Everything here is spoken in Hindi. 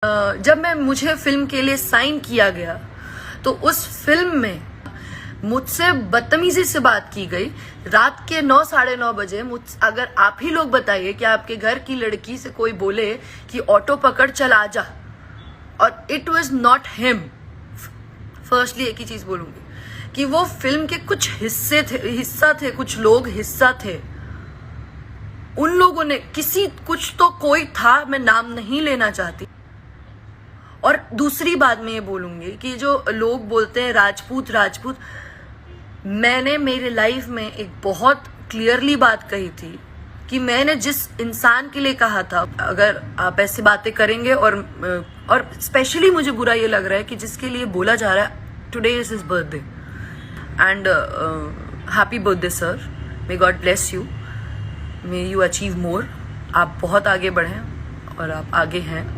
जब मुझे फिल्म के लिए साइन किया गया तो उस फिल्म में मुझसे बदतमीजी से बात की गई। रात के 9 साढ़े 9 बजे अगर आप ही लोग बताइए कि आपके घर की लड़की से कोई बोले कि ऑटो पकड़ चल आ जा, और it was not him. Firstly एक ही चीज बोलूंगी कि वो फिल्म के कुछ हिस्सा थे, कुछ लोग हिस्सा थे। उन लोगों ने कुछ तो कोई था, मैं नाम नहीं लेना चाहती। और दूसरी बात मैं ये बोलूंगी कि जो लोग बोलते हैं राजपूत राजपूत, मैंने मेरे लाइफ में एक बहुत क्लियरली बात कही थी कि मैंने जिस इंसान के लिए कहा था, अगर आप ऐसी बातें करेंगे और स्पेशली मुझे बुरा ये लग रहा है कि जिसके लिए बोला जा रहा है today is his birthday, and happy birthday sir, may God bless you, may you achieve more. आप बहुत आगे बढ़ें और आप आगे हैं।